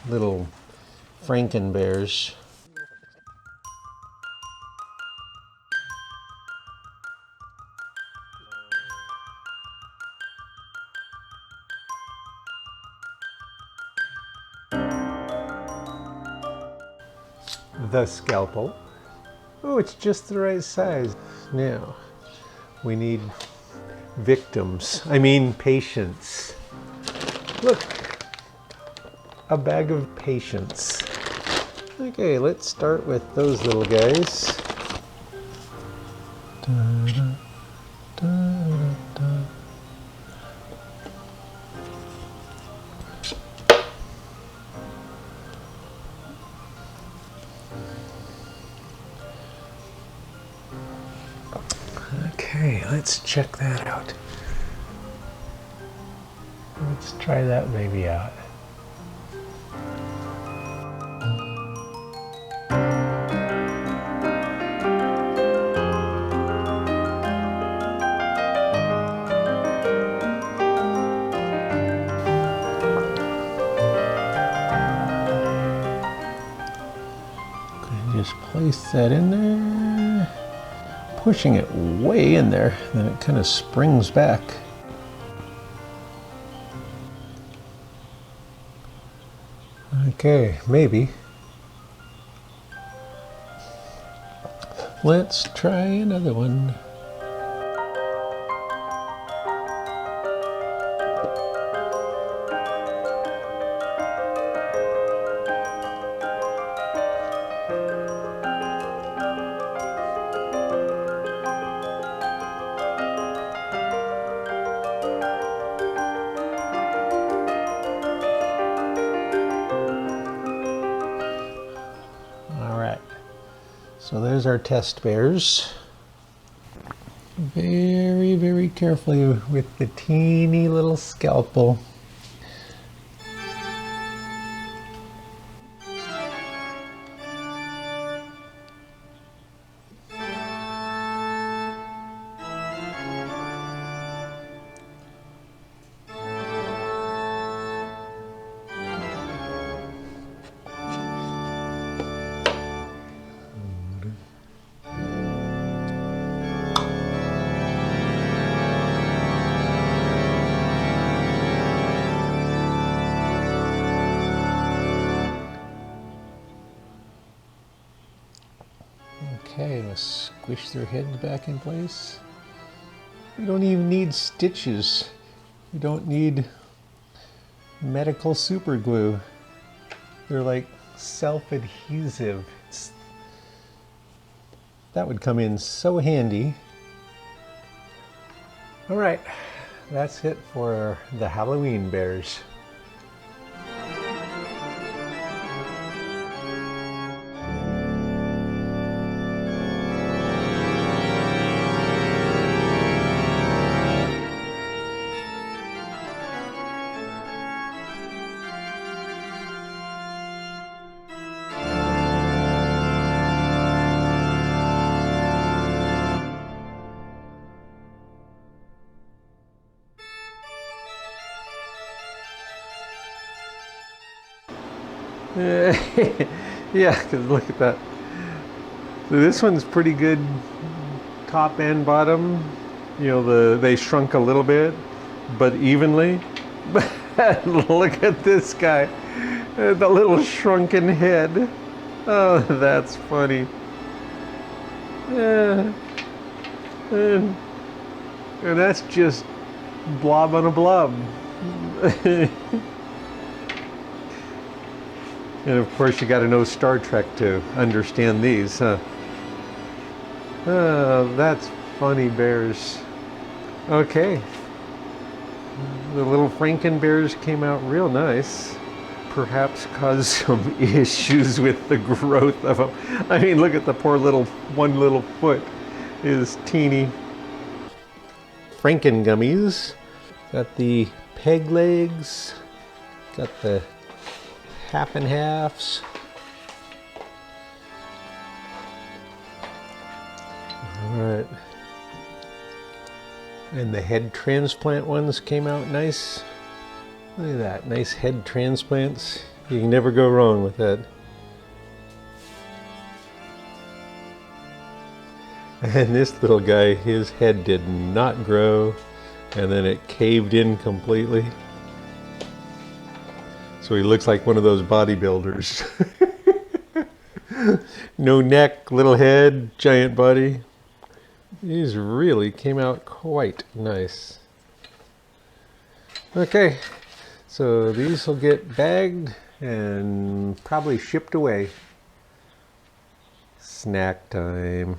little Franken Bears. The scalpel. Oh, it's just the right size. Now, we need patience. Look, a bag of patience. Okay, let's start with those little guys. Okay, let's check that out. Let's try that baby out. Just place that in there, pushing it way in there, then it kind of springs back. Okay, maybe. Let's try another one. So there's our test bears. Very, very carefully with the teeny little scalpel. Okay, let's squish their heads back in place. We don't even need stitches. We don't need medical super glue. They're like self-adhesive. That would come in so handy. All right, that's it for the Halloween bears. Yeah, because look at that. So this one's pretty good top and bottom. You know, they shrunk a little bit, but evenly. But look at this guy, the little shrunken head. Oh, that's funny. Yeah. And that's just blob on a blob. And of course you got to know Star Trek to understand these, huh? Oh, that's funny bears. Okay. The little Franken Bears came out real nice. Perhaps caused some issues with the growth of them. I mean, look at the poor little, one little foot is teeny. Franken Gummies. Got the peg legs. Got the half and halves. All right. And the head transplant ones came out nice. Look at that, nice head transplants. You can never go wrong with that. And this little guy, his head did not grow, and then it caved in completely. So he looks like one of those bodybuilders. No neck, little head, giant body. These really came out quite nice. Okay, so these will get bagged and probably shipped away. Snack time.